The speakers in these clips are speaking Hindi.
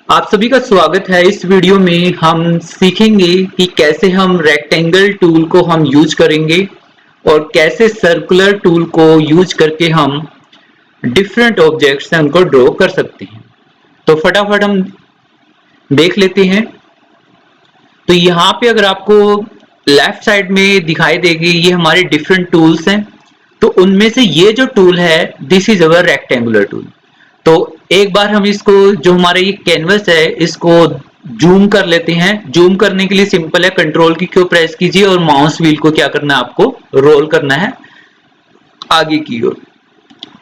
आप सभी का स्वागत है। इस वीडियो में हम सीखेंगे कि कैसे हम रेक्टेंगल टूल को हम यूज करेंगे और कैसे सर्कुलर टूल को यूज करके हम डिफरेंट ऑब्जेक्ट्स हैं उनको ड्रॉ कर सकते हैं। तो फटाफट हम देख लेते हैं। तो यहाँ पे अगर आपको लेफ्ट साइड में दिखाई देगी, ये हमारे डिफरेंट टूल्स हैं। तो उनमें से ये जो टूल है, this is our rectangular tool. तो एक बार हम इसको, जो हमारा ये कैनवस है, इसको जूम कर लेते हैं। जूम करने के लिए सिंपल है, कंट्रोल की को प्रेस कीजिए और माउस व्हील को क्या करना है, आपको रोल करना है आगे की ओर।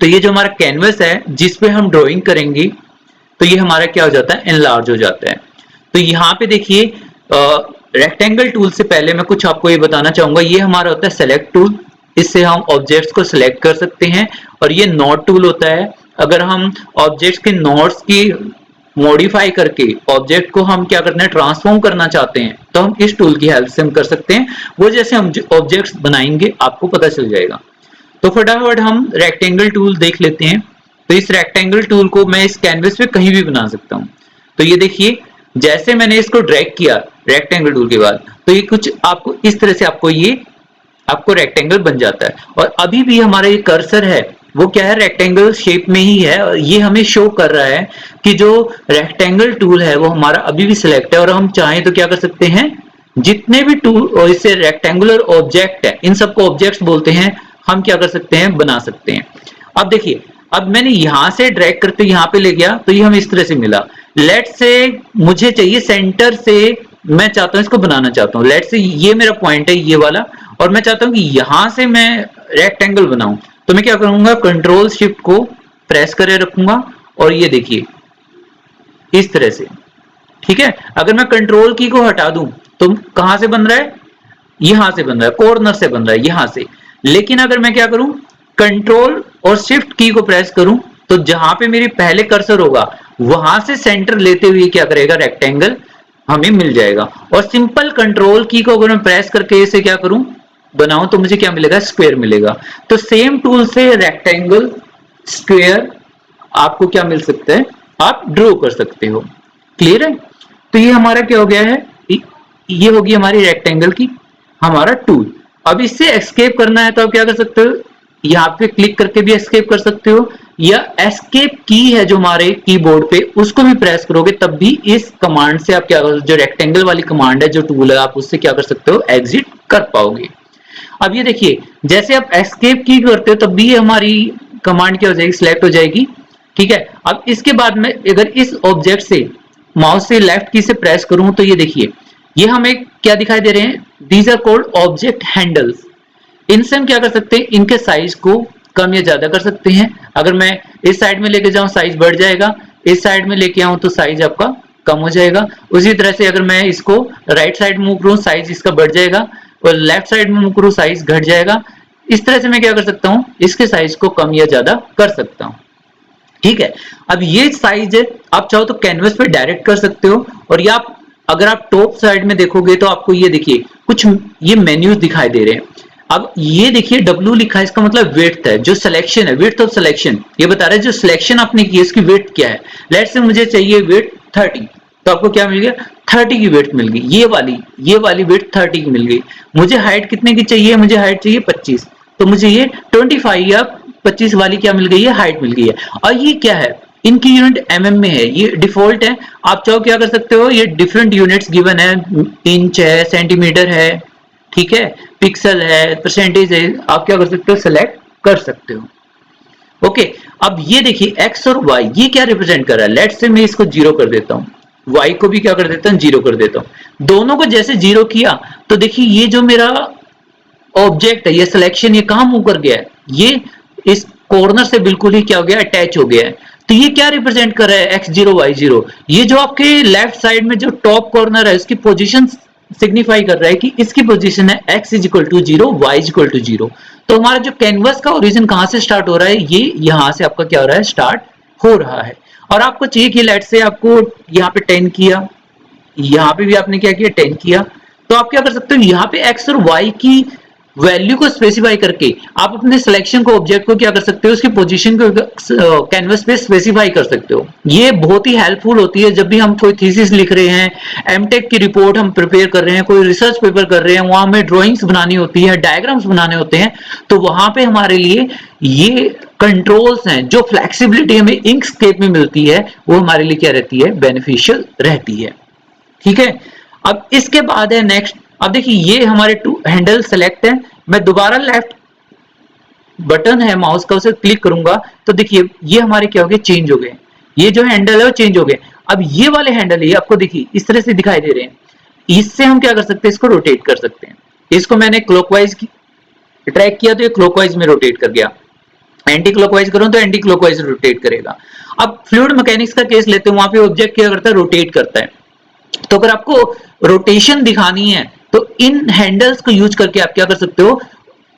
तो ये जो हमारा कैनवस है जिस पे हम ड्राइंग करेंगे, तो ये हमारा क्या हो जाता है, एनलार्ज हो जाता है। तो यहाँ पे देखिए, रेक्टेंगल टूल से पहले मैं कुछ आपको ये बताना चाहूंगा। ये हमारा होता है सेलेक्ट टूल, इससे हम ऑब्जेक्ट्स को सिलेक्ट कर सकते हैं। और ये नोड टूल होता है, अगर हम ऑब्जेक्ट्स के नोड्स की मॉडिफाई करके ऑब्जेक्ट को हम क्या करना है, ट्रांसफॉर्म करना चाहते हैं, तो हम इस टूल की हेल्प से हम कर सकते हैं। वो जैसे हम ऑब्जेक्ट्स बनाएंगे आपको पता चल जाएगा। तो फटाफट हम रेक्टेंगल टूल देख लेते हैं। तो इस रेक्टेंगल टूल को मैं इस कैनवस पे कहीं भी बना सकता हूं। तो ये देखिए, जैसे मैंने इसको ड्रैग किया रेक्टेंगल टूल के बाद, तो ये कुछ आपको इस तरह से आपको रेक्टेंगल बन जाता है। और अभी भी हमारा ये कर्सर है वो क्या है, रेक्टेंगल शेप में ही है। और ये हमें शो कर रहा है कि जो रेक्टेंगल टूल है वो हमारा अभी भी सिलेक्ट है। और हम चाहें तो क्या कर सकते हैं, जितने भी टूल और इससे रेक्टेंगुलर ऑब्जेक्ट है, इन सबको ऑब्जेक्ट्स बोलते हैं, हम क्या कर सकते हैं, बना सकते हैं। अब देखिए, अब मैंने यहां से ड्रैग करते यहां पे ले गया, तो ये हमें इस तरह से मिला। लेट से मुझे चाहिए सेंटर से, मैं चाहता हूं इसको बनाना चाहता हूं। लेट से ये मेरा पॉइंट है ये वाला, और मैं चाहता हूं कि यहां से मैं रेक्टेंगल बनाऊं। तो मैं क्या करूंगा, कंट्रोल शिफ्ट को प्रेस करे रखूंगा और ये देखिए इस तरह से। ठीक है, अगर मैं कंट्रोल की को हटा दूं तो कहां से बन रहा है, यहां से बन रहा है, कॉर्नर से बन रहा है यहां से। लेकिन अगर मैं क्या करूं, कंट्रोल और शिफ्ट की को प्रेस करूं, तो जहां पे मेरी पहले कर्सर होगा वहां से सेंटर लेते हुए क्या करेगा, रेक्टेंगल हमें मिल जाएगा। और सिंपल कंट्रोल की को अगर मैं प्रेस करके इसे क्या करूं, बनाऊं, तो मुझे क्या मिलेगा, स्क्वायर मिलेगा। तो सेम टूल से रेक्टेंगल, स्क्वायर आपको क्या मिल सकता है, आप ड्रॉ कर सकते हो। क्लियर है। तो ये हमारा क्या हो गया है, ये होगी हमारी रेक्टेंगल की हमारा टूल। अब इससे एस्केप करना है तो आप क्या कर सकते हो, यहाँ पे क्लिक करके भी एस्केप कर सकते हो, या एस्केप की है जो हमारे कीबोर्ड पे, उसको भी प्रेस करोगे तब भी इस कमांड से आप क्या कर, जो रेक्टेंगल वाली कमांड है, जो टूल है, आप उससे क्या कर सकते हो, एग्जिट कर पाओगे। अब ये देखिए, जैसे आप एस्केप की करते हो तब भी ये हमारी कमांड क्या हो जाएगी, सिलेक्ट हो जाएगी। ठीक है, अब इसके बाद में अगर इस ऑब्जेक्ट से माउस से लेफ्ट की से प्रेस करूं, तो ये देखिए, ये हमें क्या दिखाई दे रहे हैं, these are called object handles. इनसे हम क्या कर सकते हैं, इनके साइज को कम या ज्यादा कर सकते हैं। अगर मैं इस साइड में लेके जाऊं साइज बढ़ जाएगा, इस साइड में लेके आऊं तो साइज आपका कम हो जाएगा। उसी तरह से अगर मैं इसको राइट साइड मूव करूं, साइज इसका बढ़ जाएगा, और लेफ्ट साइड में मूव करूं, साइज घट जाएगा। इस तरह से मैं क्या कर सकता हूं, इसके साइज को कम या ज्यादा कर सकता हूं। ठीक है, अब ये साइज है, आप चाहो तो कैनवस पे डायरेक्ट कर सकते हो। और ये आप अगर आप टॉप साइड में देखोगे तो आपको ये देखिए कुछ ये मेन्यूज दिखाई दे रहे हैं। अब ये देखिए W लिखा है, इसका मतलब विड्थ है, जो सिलेक्शन है, विड्थ ऑफ सिलेक्शन, ये बता रहा है जो सिलेक्शन आपने की है इसकी विड्थ क्या है। लेट से मुझे चाहिए विड्थ 30, तो आपको क्या मिल गया, 30 की विड्थ मिल गई, ये वाली विड्थ 30 की मिल गई। मुझे हाइट कितने की चाहिए, मुझे हाइट चाहिए 25, तो मुझे ये 25 या 25 वाली क्या मिल गई है, हाइट मिल गई है। और ये क्या है, इनकी यूनिट mm में है, ये डिफॉल्ट है। आप चाहो क्या कर सकते हो, ये डिफरेंट यूनिट्स गिवन है, इंच है, सेंटीमीटर है, ठीक है, पिक्सल है, परसेंटेज है, आप क्या कर सकते हो, सेलेक्ट कर सकते हो। ओके, अब ये देखिए x और y ये क्या रिप्रेजेंट कर रहा है। लेट से मैं इसको 0 कर देता हूं, y को भी क्या कर देता हूं, 0 कर देता हूं। दोनों को जैसे 0 किया तो देखिए ये जो मेरा ऑब्जेक्ट है, ये सिलेक्शन, ये कहां मूव कर गया है, ये इस कॉर्नर से बिल्कुल ही क्या हो गया, अटैच हो गया है। तो ये क्या रिप्रेजेंट कर रहा है, x0 y0, ये जो आपके लेफ्ट साइड में जो टॉप कॉर्नर है उसकी पोजीशन सिग्निफाई कर रहा है कि इसकी पोजीशन है x is equal to 0, y is equal to 0। तो हमारा जो कैनवस का ओरिजिन कहां से स्टार्ट हो रहा है, ये यहां से आपका क्या हो रहा है, स्टार्ट हो रहा है। और आपको चाहिए कि लेट से आपको यहाँ पे 10 किया, यहाँ पे भी आपने क्या किया, 10 किया, तो आप क्या कर सकते हो, यहाँ पे x और y की वैल्यू को स्पेसिफाई करके आप अपने सिलेक्शन को, ऑब्जेक्ट को क्या कर सकते हो, उसकी पोजीशन को कैनवस पे स्पेसिफाई कर सकते हो। ये बहुत ही हेल्पफुल होती है जब भी हम कोई थीसिस लिख रहे हैं, एमटेक की रिपोर्ट हम प्रिपेयर कर रहे हैं, कोई रिसर्च पेपर कर रहे हैं, वहां हमें ड्राइंग्स बनानी होती है, डायग्राम्स बनाने होते हैं, तो वहां पे हमारे लिए ये कंट्रोल्स हैं, जो फ्लेक्सिबिलिटी हमें इंकस्केप में मिलती है, वो हमारे लिए क्या रहती है, बेनिफिशियल रहती है। ठीक है, अब इसके बाद है नेक्स्ट। अब देखिए ये हमारे टू हैंडल सेलेक्ट है, मैं दोबारा लेफ्ट बटन है माउस का, उसे क्लिक करूंगा तो देखिए ये हमारे क्या हो गए, चेंज हो गए, ये जो हैंडल है वो चेंज हो गए। अब ये वाले हैंडल ये आपको देखिए इस तरह से दिखाई दे रहे हैं, इससे हम क्या कर सकते हैं, इसको रोटेट कर सकते हैं। इसको मैंने क्लॉकवाइज ट्रैक किया तो ये क्लॉकवाइज में रोटेट कर गया, एंटी क्लॉकवाइज करूं तो एंटी क्लॉकवाइज रोटेट करेगा। अब फ्लूइड मैकेनिक्स का केस लेते हैं, वहां पे ऑब्जेक्ट क्या करता है, रोटेट करता है। तो अगर आपको रोटेशन दिखानी है तो इन हैंडल्स को यूज करके आप क्या कर सकते हो,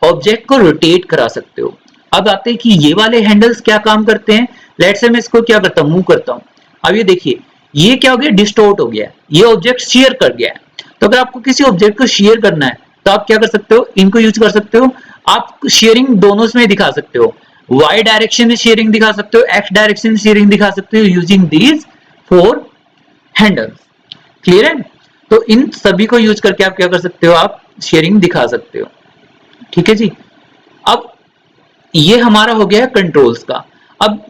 ऑब्जेक्ट को रोटेट करा सकते हो। अब आते हैं कि ये वाले हैंडल्स क्या काम करते हैं। लेट्स से मैं इसको क्या करता हूं, मूव करता हूं। अब ये देखिए ये क्या हो गया, डिस्टोर्ट हो गया, ये ऑब्जेक्ट शेयर कर गया है। तो अगर आपको किसी ऑब्जेक्ट को शेयर करना है तो आप क्या कर सकते हो, इनको यूज कर सकते हो। आप शेयरिंग दोनों में दिखा सकते हो, वाई डायरेक्शन में शेयरिंग दिखा सकते हो, एक्स डायरेक्शन में शेयरिंग दिखा सकते हो, यूजिंग दीज 4 हैंडल्स। क्लियर है, तो इन सभी को यूज करके आप क्या कर सकते हो, आप शेयरिंग दिखा सकते हो। ठीक है जी, अब ये हमारा हो गया कंट्रोल्स का। अब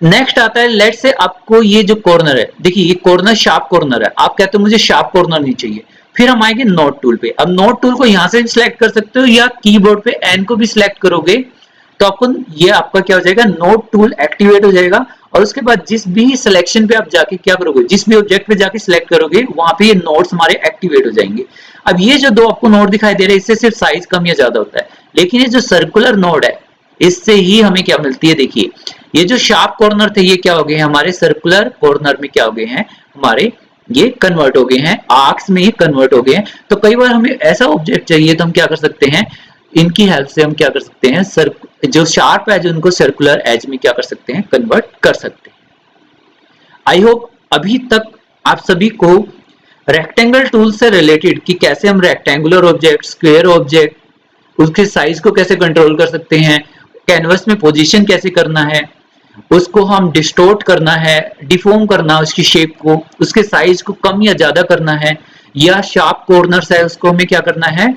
नेक्स्ट आता है, लेट से आपको ये जो कॉर्नर है, देखिए ये कॉर्नर शार्प कॉर्नर है, आप कहते हो मुझे शार्प कॉर्नर नहीं चाहिए, फिर हम आएंगे नोट टूल पे। अब नोट टूल को यहां से भी सिलेक्ट कर सकते हो या कीबोर्ड पे एन को भी सिलेक्ट करोगे तो आपको ये आपका क्या हो जाएगा, नोट टूल एक्टिवेट हो जाएगा। और उसके बाद जिस भी सिलेक्शन पे आप जाके क्या करोगे, जिस भी ऑब्जेक्ट पे जाके सिलेक्ट करोगे वहां पे ये नोट्स हमारे एक्टिवेट हो जाएंगे। अब ये जो दो आपको नोट दिखाई दे रहे हैं इससे सिर्फ साइज कम या ज्यादा होता है, लेकिन ये जो सर्कुलर नोड है इससे ही हमें क्या मिलती है, देखिए ये जो शार्प कॉर्नर थे ये क्या हो गए हमारे सर्कुलर कॉर्नर में क्या हो गए हैं, हमारे ये कन्वर्ट हो गए हैं, आर्क्स में ये कन्वर्ट हो गए हैं। तो कई बार हमें ऐसा ऑब्जेक्ट चाहिए तो हम क्या कर सकते हैं, इनकी हेल्प से हम क्या कर सकते हैं, जो शार्प एज उनको सर्कुलर एज में क्या कर सकते हैं, कन्वर्ट कर सकते हैं। आई होप अभी तक आप सभी को रेक्टेंगल टूल से रिलेटेड कि कैसे हम रेक्टेंगुलर ऑब्जेक्ट, स्क्वायर ऑब्जेक्ट, उसके साइज को कैसे कंट्रोल कर सकते हैं, कैनवस में पोजीशन कैसे करना है, उसको हम डिस्टोर्ट करना है, डिफॉर्म करना उसकी शेप को, उसके साइज को कम या ज्यादा करना है, या शार्प कॉर्नर्स है उसको हमें क्या करना है,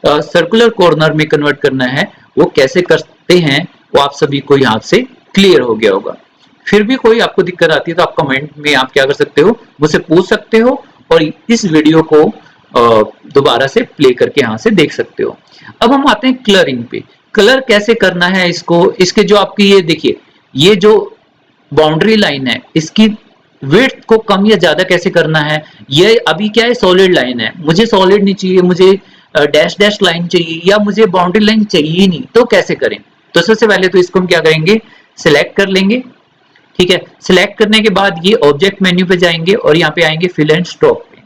सर्कुलर कॉर्नर में कन्वर्ट करना है, वो कैसे करते हैं वो आप सभी को यहाँ से क्लियर हो गया होगा। फिर भी कोई आपको दिक्कत आती है तो आप कमेंट में आप क्या कर सकते हो, मुझसे पूछ सकते हो और इस वीडियो को दोबारा से प्ले करके यहाँ से देख सकते हो। अब हम आते हैं कलरिंग पे, कलर कैसे करना है इसको, इसके जो आपकी ये देखिए ये जो बाउंड्री लाइन है इसकी विड्थ को कम या ज्यादा कैसे करना है। ये अभी क्या है, सॉलिड लाइन है, मुझे सॉलिड नहीं चाहिए, मुझे डैश डैश लाइन चाहिए या मुझे बाउंड्री लाइन चाहिए नहीं, तो कैसे करें। तो सबसे पहले तो इसको हम क्या करेंगे, सिलेक्ट कर लेंगे। ठीक है, सिलेक्ट करने के बाद ये ऑब्जेक्ट मेन्यू पे जाएंगे और यहाँ पे आएंगे फिल एंड स्ट्रोक पे।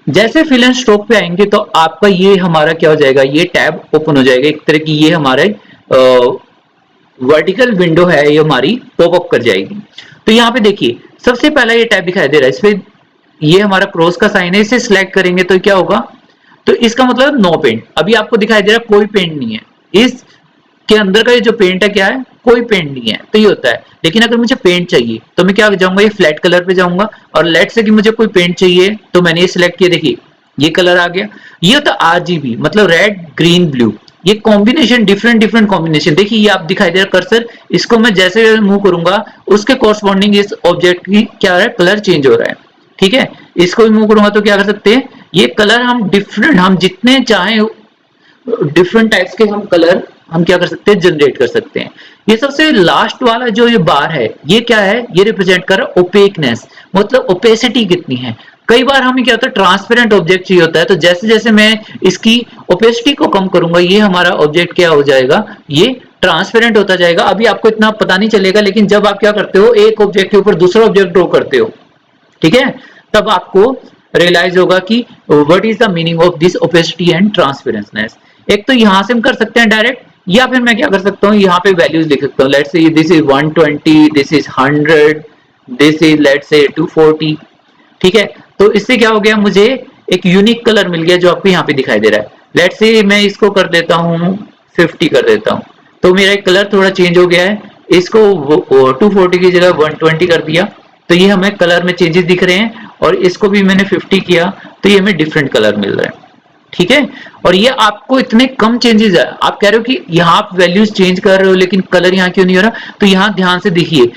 जैसे फिल एंड स्ट्रोक पे आएंगे तो आपका ये हमारा क्या हो जाएगा, ये टैब ओपन हो जाएगा, एक तरह की ये हमारे वर्टिकल विंडो है, ये हमारी पॉपअप कर जाएगी। तो यहाँ पे देखिए सबसे पहला ये टैब दिखाई दे रहा है, इसमें ये हमारा क्रॉस का साइन है, इसे सिलेक्ट करेंगे तो क्या होगा, तो इसका मतलब नो पेंट। अभी आपको दिखाई दे रहा है कोई पेंट नहीं है, इस के अंदर का ये जो पेंट है क्या है, कोई पेंट नहीं है, तो ये होता है। लेकिन अगर मुझे पेंट चाहिए तो मैं क्या जाऊंगा, ये फ्लैट कलर पे जाऊंगा और लेट से कि मुझे कोई पेंट चाहिए तो मैंने ये सिलेक्ट किया, देखिए ये कलर आ गया। ये होता है आरजीबी, मतलब रेड ग्रीन ब्लू, ये कॉम्बिनेशन डिफरेंट कॉम्बिनेशन। देखिए ये आप दिखाई दे रहा कर्सर, इसको मैं जैसे मूव करूंगा उसके कॉरस्पॉन्डिंग इस ऑब्जेक्ट की क्या है, कलर चेंज हो रहा है। ठीक है, इसको भी मूव करूंगा तो क्या कर सकते हैं, ये कलर हम डिफरेंट, हम जितने चाहें डिफरेंट टाइप्स के हम कलर हम क्या कर सकते हैं, जनरेट कर सकते हैं। ये सबसे लास्ट वाला जो ये बार है ये क्या है, ये रिप्रेजेंट कर रहा है ओपेकनेस, मतलब ओपेसिटी कितनी है। कई बार हमें क्या होता है, ट्रांसपेरेंट ऑब्जेक्ट चाहिए होता है, तो जैसे जैसे मैं इसकी ओपेसिटी को कम करूंगा ये हमारा ऑब्जेक्ट क्या हो जाएगा, ये ट्रांसपेरेंट होता जाएगा। अभी आपको इतना पता नहीं चलेगा, लेकिन जब आप क्या करते हो, एक ऑब्जेक्ट के ऊपर दूसरा ऑब्जेक्ट ड्रॉ करते हो, ठीक है, तब आपको रियलाइज होगा कि what is the meaning of this opacity and transparentness. एक तो यहां से हम कर सकते हैं डायरेक्ट, या फिर मैं क्या कर सकता हूँ, यहाँ पे वैल्यूज लिख सकता हूँ। Let's say this is 120, this is 100, this is let's say 240। ठीक है, तो इससे क्या हो गया, मुझे एक यूनिक कलर मिल गया जो आपको यहाँ पे दिखाई दे रहा है। लेट्स से मैं इसको कर देता हूँ 50 कर देता हूँ, तो मेरा कलर थोड़ा चेंज हो गया है। इसको 240 की जगह 120 कर दिया, तो ये हमें कलर में चेंजेस दिख रहे हैं। और इसको भी मैंने 50 किया, तो ये हमें डिफरेंट कलर मिल रहा है। ठीक है, और ये आपको इतने कम चेंजेस है। आप कह रहे हो कि यहाँ आप वैल्यूज चेंज कर रहे हो लेकिन कलर यहाँ क्यों नहीं हो रहा, तो यहाँ ध्यान से देखिए,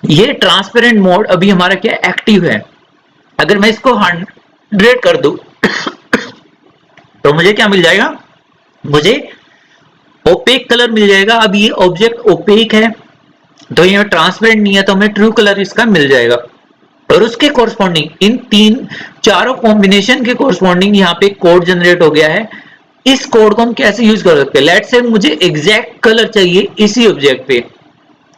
ये ट्रांसपेरेंट मोड अभी हमारा क्या एक्टिव है। अगर मैं इसको 100 कर दूं तो मुझे क्या मिल जाएगा, मुझे ओपेक कलर मिल जाएगा। अब ये ऑब्जेक्ट ओपेक है तो ये ट्रांसपेरेंट नहीं है, तो हमें ट्रू कलर इसका मिल जाएगा। और उसके कोरस्पॉन्डिंग इन चारों कॉम्बिनेशन के कोरस्पॉन्डिंग यहाँ पे कोड जनरेट हो गया है। इस कोड को हम कैसे यूज कर सकते हैं, लेट्स से मुझे एग्जैक्ट कलर चाहिए इसी ऑब्जेक्ट पे,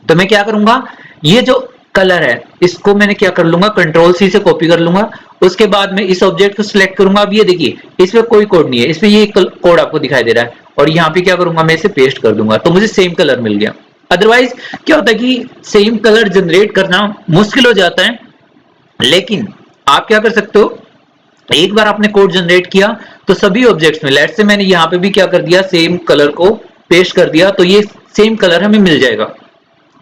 तो मैं क्या करूंगा, ये जो कलर है इसको मैंने क्या कर लूंगा, कंट्रोल सी से कॉपी कर लूंगा। उसके बाद मैं इस ऑब्जेक्ट को सिलेक्ट करूंगा। अब ये देखिए, इसमें कोई कोड नहीं है, इसमें ये कोड आपको दिखाई दे रहा है, और यहाँ पे क्या करूंगा, मैं इसे पेस्ट कर दूंगा, तो मुझे सेम कलर मिल गया। अदरवाइज क्या होता है कि सेम कलर जनरेट करना मुश्किल हो जाता है, लेकिन आप क्या कर सकते हो, एक बार आपने कोड जनरेट किया तो सभी ऑब्जेक्ट्स में, लेट्स से मैंने यहाँ पे भी क्या कर दिया, सेम कलर को पेस्ट कर दिया, तो ये सेम कलर हमें मिल जाएगा।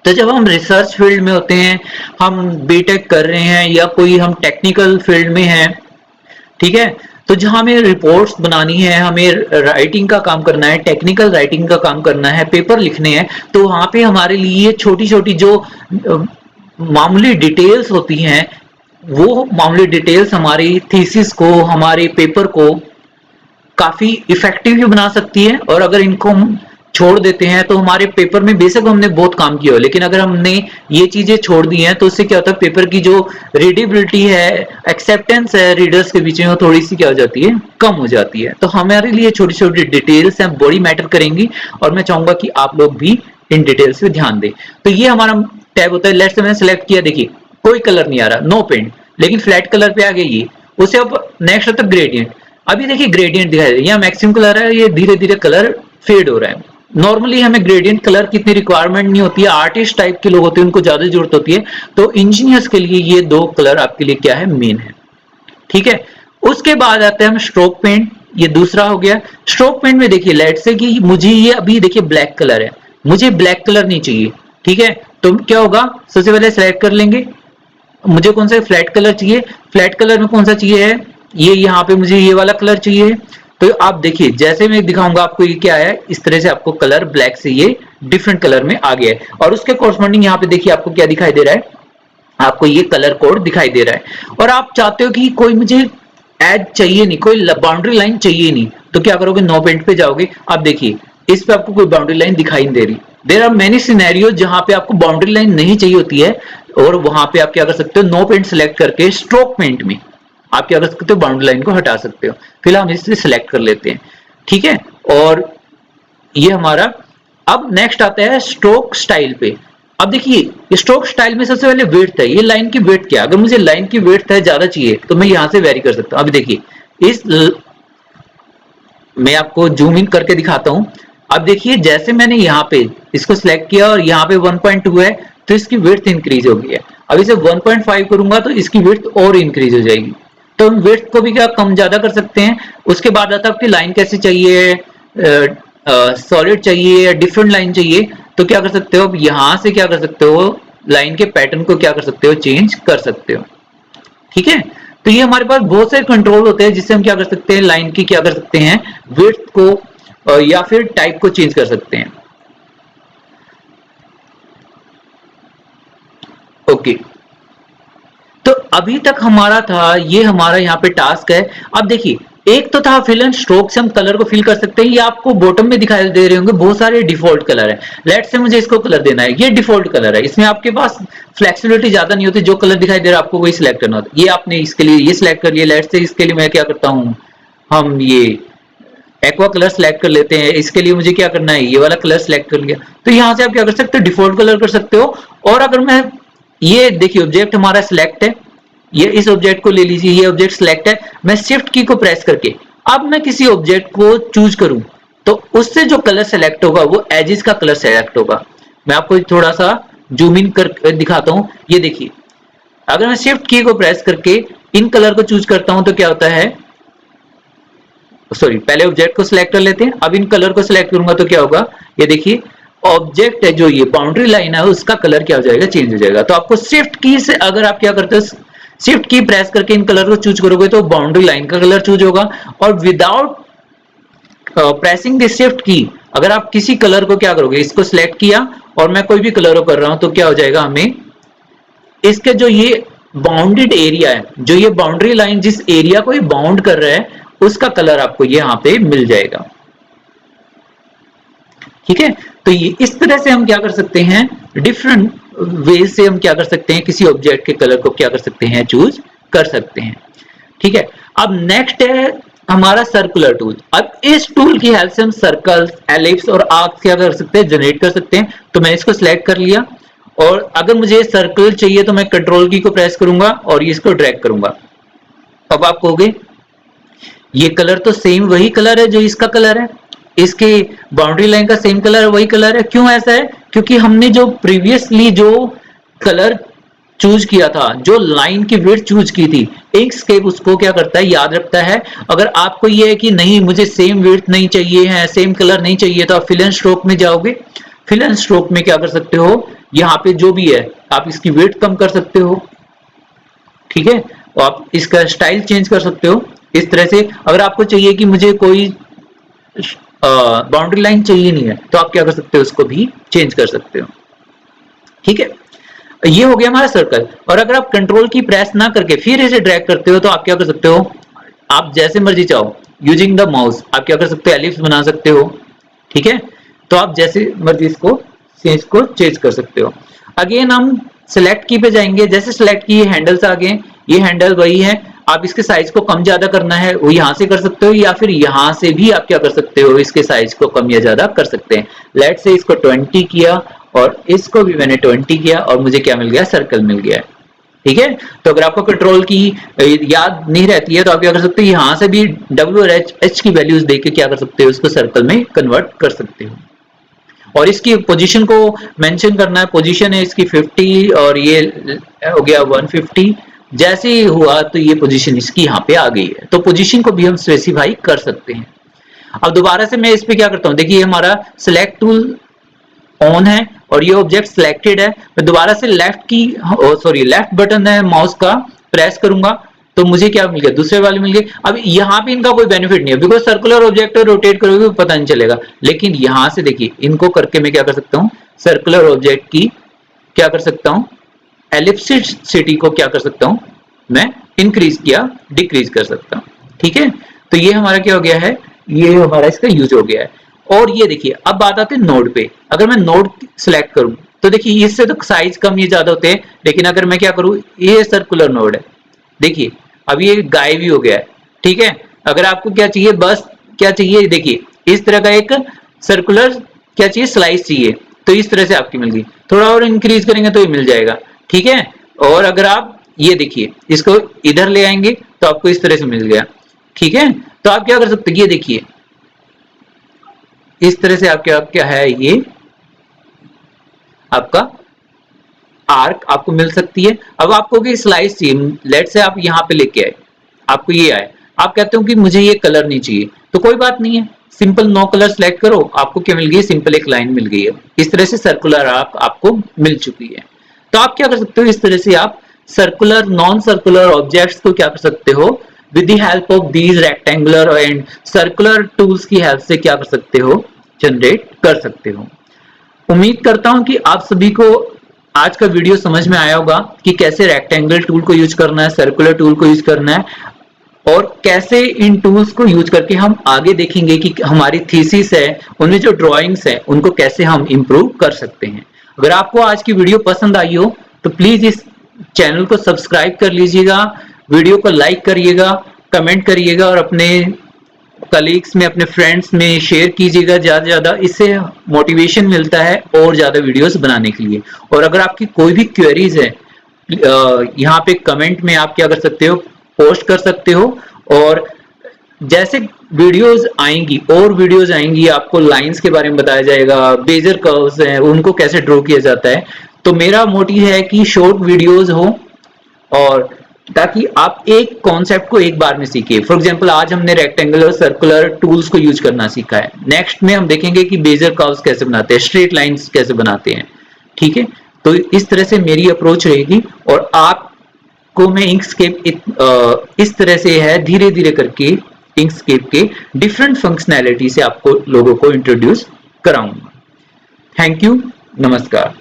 तो जब हम रिसर्च फील्ड में होते हैं, हम बीटेक कर रहे हैं या कोई हम टेक्निकल फील्ड में हैं, ठीक है, तो जहां हमें रिपोर्ट्स बनानी है, हमें राइटिंग का काम करना है, टेक्निकल राइटिंग का काम करना है, पेपर लिखने हैं, तो वहां पे हमारे लिए छोटी छोटी जो मामूली डिटेल्स होती हैं, वो मामूली डिटेल्स हमारी थीसिस को, हमारे पेपर को काफी इफेक्टिव भी बना सकती है। और अगर इनको हम छोड़ देते हैं तो हमारे पेपर में बेशक हमने बहुत काम किया हो, लेकिन अगर हमने ये चीजें छोड़ दी हैं तो उससे क्या होता है, पेपर की जो रीडेबिलिटी है, एक्सेप्टेंस है रीडर्स के बीच में, वो थोड़ी सी क्या हो जाती है, कम हो जाती है। तो हमारे लिए छोटी छोटी डिटेल्स हैं, बड़ी मैटर करेंगी, और मैं चाहूंगा कि आप लोग भी इन डिटेल्स पे ध्यान दें। तो ये हमारा टैब होता है। लेट्स से मैंने सेलेक्ट किया, देखिए कोई कलर नहीं आ रहा, नो पेंट, लेकिन फ्लैट कलर पे आ गई ये। उसे अब नेक्स्ट होता है ग्रेडियंट। अभी देखिए ग्रेडियंट दिखाई दे, यहाँ मैक्सिमम कलर है, ये धीरे धीरे कलर फेड हो रहा है। नॉर्मली हमें ग्रेडियंट कलर की इतनी रिक्वायरमेंट नहीं होती है, आर्टिस्ट टाइप के लोग होते हैं उनको ज्यादा जरूरत होती है, तो इंजीनियर्स के लिए ये दो कलर आपके लिए क्या है, मेन है। ठीक है, उसके बाद आते हैं हम स्ट्रोक पेंट, ये दूसरा हो गया। स्ट्रोक पेंट में देखिए, लेट्स से कि मुझे ये अभी देखिए ब्लैक कलर है, मुझे ब्लैक कलर नहीं चाहिए। ठीक है, तो क्या होगा, सबसे पहले सिलेक्ट कर लेंगे, मुझे कौन सा फ्लैट कलर चाहिए, फ्लैट कलर में कौन सा चाहिए है, ये यहाँ पे मुझे ये वाला कलर चाहिए। तो आप देखिए, जैसे मैं दिखाऊंगा आपको, ये क्या है, इस तरह से आपको कलर ब्लैक से ये डिफरेंट कलर में आ गया है। और उसके कोरस्पॉन्डिंग यहाँ पे देखिए आपको क्या दिखाई दे रहा है, आपको ये कलर कोड दिखाई दे रहा है। और आप चाहते हो कि कोई मुझे एड चाहिए नहीं, कोई बाउंड्री लाइन चाहिए नहीं, तो क्या करोगे, नो पेंट पे जाओगे। आप देखिए इस पे आपको कोई बाउंड्री लाइन दिखाई नहीं दे रही। देयर आर मेनी सिनेरियो जहां पे आपको बाउंड्री लाइन नहीं चाहिए होती है, और वहां पे आप क्या कर सकते हो, नो पेंट सिलेक्ट करके स्ट्रोक पेंट में आप क्या कर सकते हो, बाउंड्री लाइन को हटा सकते हो। फिलहाल हम इसे सिलेक्ट कर लेते हैं। ठीक है, और ये हमारा, अब नेक्स्ट आता है स्ट्रोक स्टाइल पे। अब देखिए स्ट्रोक स्टाइल में सबसे पहले विड्थ है, ये लाइन की विड्थ क्या, अगर मुझे लाइन की विड्थ है ज्यादा चाहिए तो मैं यहां से वेरी कर सकता हूं। अभी देखिए मैं आपको जूम इन करके दिखाता हूं। अब देखिए जैसे मैंने यहाँ पे इसको सिलेक्ट किया और यहाँ पे 1.2 है, तो इसकी विड्थ इंक्रीज हो गई है। अब इसे 1.5 करूंगा तो इसकी विड्थ और इंक्रीज हो जाएगी। तो हम विड्थ को भी क्या कम ज्यादा कर सकते हैं। उसके बाद आता है आपकी लाइन कैसे चाहिए, सॉलिड चाहिए या डिफरेंट लाइन चाहिए, तो क्या कर सकते हो, अब यहां से क्या कर सकते हो, लाइन के पैटर्न को क्या कर सकते हो, चेंज कर सकते हो। ठीक है, तो ये हमारे पास बहुत सारे कंट्रोल होते हैं जिससे हम क्या कर सकते हैं, लाइन की क्या कर सकते हैं, विड्थ को या फिर टाइप को चेंज कर सकते हैं। ओके, तो अभी तक हमारा था, ये हमारा यहाँ पे टास्क है। अब देखिए एक तो था फिल एंड स्ट्रोक से हम कलर को फिल कर सकते हैं। ये आपको बॉटम में दिखाई दे रहे होंगे बहुत सारे डिफॉल्ट कलर है। लेट से मुझे इसको कलर देना है, ये डिफॉल्ट कलर है, इसमें आपके पास फ्लेक्सिबिलिटी ज्यादा नहीं होती, जो कलर दिखाई दे रहा है आपको वही सिलेक्ट करना होता है। ये आपने इसके लिए ये सिलेक्ट कर लिया। लेट से इसके लिए मैं क्या करता हूँ, हम ये एक्वा कलर सिलेक्ट कर लेते हैं। इसके लिए मुझे क्या करना है, ये वाला कलर सिलेक्ट कर लिया। तो यहाँ से आप क्या कर सकते हो, डिफॉल्ट कलर कर सकते हो। और अगर मैं, ये देखिए ऑब्जेक्ट हमारा सिलेक्ट है, ये इस ऑब्जेक्ट को ले लीजिए, ये ऑब्जेक्ट सिलेक्ट है। मैं शिफ्ट की को प्रेस करके अब मैं किसी ऑब्जेक्ट को चूज करूं तो उससे जो कलर सेलेक्ट होगा वो एजेस का कलर सेलेक्ट होगा। मैं आपको थोड़ा सा जूम इन कर दिखाता हूं। ये देखिए अगर मैं शिफ्ट की को प्रेस करके इन कलर को चूज करता हूं तो क्या होता है, सॉरी, पहले ऑब्जेक्ट को सिलेक्ट कर लेते हैं। अब इन कलर को सिलेक्ट करूंगा तो क्या होगा, ये देखिए ऑब्जेक्ट है जो ये बाउंड्री लाइन है उसका कलर क्या हो जाएगा, चेंज हो जाएगा। तो आपको शिफ्ट की से अगर आप क्या करते हो, शिफ्ट की प्रेस करके इन कलर को चूज करोगे तो बाउंड्री लाइन का कलर चूज होगा। और विदाउट प्रेसिंग द शिफ्ट की अगर आप किसी कलर को क्या करोगे, इसको सिलेक्ट किया और मैं कोई भी कलर को कर रहा हूं तो क्या हो जाएगा, हमें इसके जो ये बाउंडेड एरिया है, जो ये बाउंड्री लाइन जिस एरिया को ये बाउंड कर रहा है उसका कलर आपको ये यहाँ पे मिल जाएगा। ठीक है, तो ये इस तरह से हम क्या कर सकते हैं, डिफरेंट वे से हम क्या कर सकते हैं, किसी ऑब्जेक्ट के कलर को क्या कर सकते हैं, चूज कर सकते हैं। ठीक है, अब नेक्स्ट है हमारा सर्कुलर टूल। अब इस टूल की हेल्प से हम सर्कल्स, एलिप्स और आर्क्स क्या कर सकते हैं, जनरेट कर सकते हैं। तो मैं इसको सिलेक्ट कर लिया और अगर मुझे सर्कल चाहिए तो मैं कंट्रोल की को प्रेस करूंगा और इसको ड्रैग करूंगा। अब आप कहोगे ये कलर तो सेम वही कलर है जो इसका कलर है, इसके बाउंड्री लाइन का सेम कलर है, वही कलर है। क्यों ऐसा है, क्योंकि हमने जो प्रीवियसली जो कलर चूज किया था, जो लाइन की विड्थ चूज की थी, इंकस्केप उसको क्या करता है, याद रखता है। अगर आपको ये है कि नहीं मुझे सेम विड्थ नहीं चाहिए है, सेम कलर नहीं चाहिए, तो आप फिल एंड स्ट्रोक में जाओगे। फिल एंड स्ट्रोक में क्या कर सकते हो, यहाँ पे जो भी है आप इसकी विड्थ कम कर सकते हो। ठीक है, तो आप इसका स्टाइल चेंज कर सकते हो इस तरह से। अगर आपको चाहिए कि मुझे कोई बाउंड्री लाइन चाहिए नहीं है तो आप क्या कर सकते हो, उसको भी चेंज कर सकते हो। ठीक है, ये हो गया हमारा सर्कल। और अगर आप कंट्रोल की प्रेस ना करके फिर इसे ड्रैग करते हो तो आप क्या कर सकते हो, आप जैसे मर्जी चाहो यूजिंग द माउस आप क्या कर सकते हो, एलिप्स बना सकते हो। ठीक है, तो आप जैसे मर्जी इसको चेंज कर सकते हो। अगेन हम सिलेक्ट की पे जाएंगे, जैसे सिलेक्ट की हैंडल्स आ गए, ये हैंडल वही है। आप इसके साइज को कम ज्यादा करना है वो यहां से कर सकते हो, या फिर यहां से भी आप क्या कर सकते हो, इसके साइज को कम या ज्यादा कर सकते हैं। लेट से इसको 20 किया और इसको भी मैंने 20 किया और मुझे क्या मिल गया, सर्कल मिल गया। ठीक है, तो अगर आपको कंट्रोल की याद नहीं रहती है तो आप क्या कर सकते हो, यहां से भी W और H की वैल्यूज देके क्या कर सकते हो, इसको सर्कल में कन्वर्ट कर सकते हो। और इसकी पोजीशन को मेंशन करना है, पोजीशन है इसकी 50 और ये हो गया 150। जैसे ही हुआ तो ये पोजीशन इसकी यहाँ पे आ गई है, तो पोजीशन को भी हम स्पेसिफाई कर सकते हैं। अब दोबारा से मैं इस पे क्या करता हूँ, देखिए हमारा सिलेक्ट टूल ऑन है और ये ऑब्जेक्ट सिलेक्टेड है। मैं दोबारा से लेफ्ट बटन है माउस का, प्रेस करूंगा तो मुझे क्या मिल गया, दूसरे वाले मिल गए। अब यहाँ पे इनका कोई बेनिफिट नहीं है बिकॉज सर्कुलर ऑब्जेक्ट रोटेट करोगे पता नहीं चलेगा, लेकिन यहां से देखिए इनको करके मैं क्या कर सकता हूँ, सर्कुलर ऑब्जेक्ट की क्या कर सकता हूँ, एलिप्सिटी को क्या कर सकता हूँ, मैं इंक्रीज किया डिक्रीज कर सकता हूँ। ठीक है, तो ये हमारा क्या हो गया है, ये हमारा इसका यूज हो गया है। और ये देखिए अब बात आती है नोड पे। अगर मैं नोड सिलेक्ट करूं तो देखिए इससे तो साइज कम ये ज्यादा होते हैं, लेकिन अगर मैं क्या करूं, ये सर्कुलर नोड है, देखिए अब ये गायब ही हो गया है। ठीक है, अगर आपको क्या चाहिए, बस क्या चाहिए, देखिए इस तरह का एक सर्कुलर क्या चाहिए, स्लाइस चाहिए, तो इस तरह से आपकी मिल गई। थोड़ा और इंक्रीज करेंगे तो ये मिल जाएगा। ठीक है, और अगर आप ये देखिए इसको इधर ले आएंगे तो आपको इस तरह से मिल गया। ठीक है, तो आप क्या कर सकते हैं, ये देखिए इस तरह से आपके क्या है, ये आपका आर्क आपको मिल सकती है। अब आपको की स्लाइस चाहिए, लेट से आप यहाँ पे लेके आए, आपको ये आए, आप कहते हो कि मुझे ये कलर नहीं चाहिए, तो कोई बात नहीं है, सिंपल नो कलर सेलेक्ट करो, आपको क्या मिल गई, सिंपल एक लाइन मिल गई है। इस तरह से सर्कुलर आर्क आपको मिल चुकी है। तो आप क्या कर सकते हो, इस तरह से आप सर्कुलर नॉन सर्कुलर ऑब्जेक्ट्स को क्या कर सकते हो, with the help of these rectangular and circular tools की हेल्प से क्या कर सकते हो, जनरेट कर सकते हो। उम्मीद करता हूं कि आप सभी को आज का वीडियो समझ में आया होगा कि कैसे रेक्टेंगल टूल को यूज करना है, सर्कुलर टूल को यूज करना है, और कैसे इन टूल्स को यूज करके हम आगे देखेंगे कि हमारी थीसिस है, उनमें जो ड्राइंग्स है उनको कैसे हम इंप्रूव कर सकते हैं। अगर आपको आज की वीडियो पसंद आई हो तो प्लीज इस चैनल को सब्सक्राइब कर लीजिएगा, वीडियो को लाइक करिएगा, कमेंट करिएगा और अपने कलीग्स में, अपने फ्रेंड्स में शेयर कीजिएगा ज्यादा ज्यादा, इससे मोटिवेशन मिलता है और ज्यादा वीडियोस बनाने के लिए। और अगर आपकी कोई भी क्वेरीज है यहाँ पे कमेंट में आप क्या कर सकते हो, पोस्ट कर सकते हो। और जैसे वीडियोस आएंगी और वीडियोस आएंगी, आपको लाइंस के बारे में बताया जाएगा, बेजर कर्व्स हैं उनको कैसे ड्रॉ किया जाता है। तो मेरा मोटिव है कि शॉर्ट वीडियोस हो और ताकि आप एक कॉन्सेप्ट को एक बार में सीखिए। फॉर एग्जांपल आज हमने रेक्टेंगुलर और सर्कुलर टूल्स को यूज करना सीखा है, नेक्स्ट में हम देखेंगे कि बेजर कर्व्स कैसे बनाते हैं, स्ट्रेट लाइंस कैसे बनाते हैं। ठीक है, तो इस तरह से मेरी अप्रोच रहेगी और आपको मैं इंकस्केप इस तरह से है धीरे धीरे करके इंकस्केप के डिफरेंट फंक्शनैलिटी से आपको लोगों को इंट्रोड्यूस कराऊंगा। थैंक यू, नमस्कार।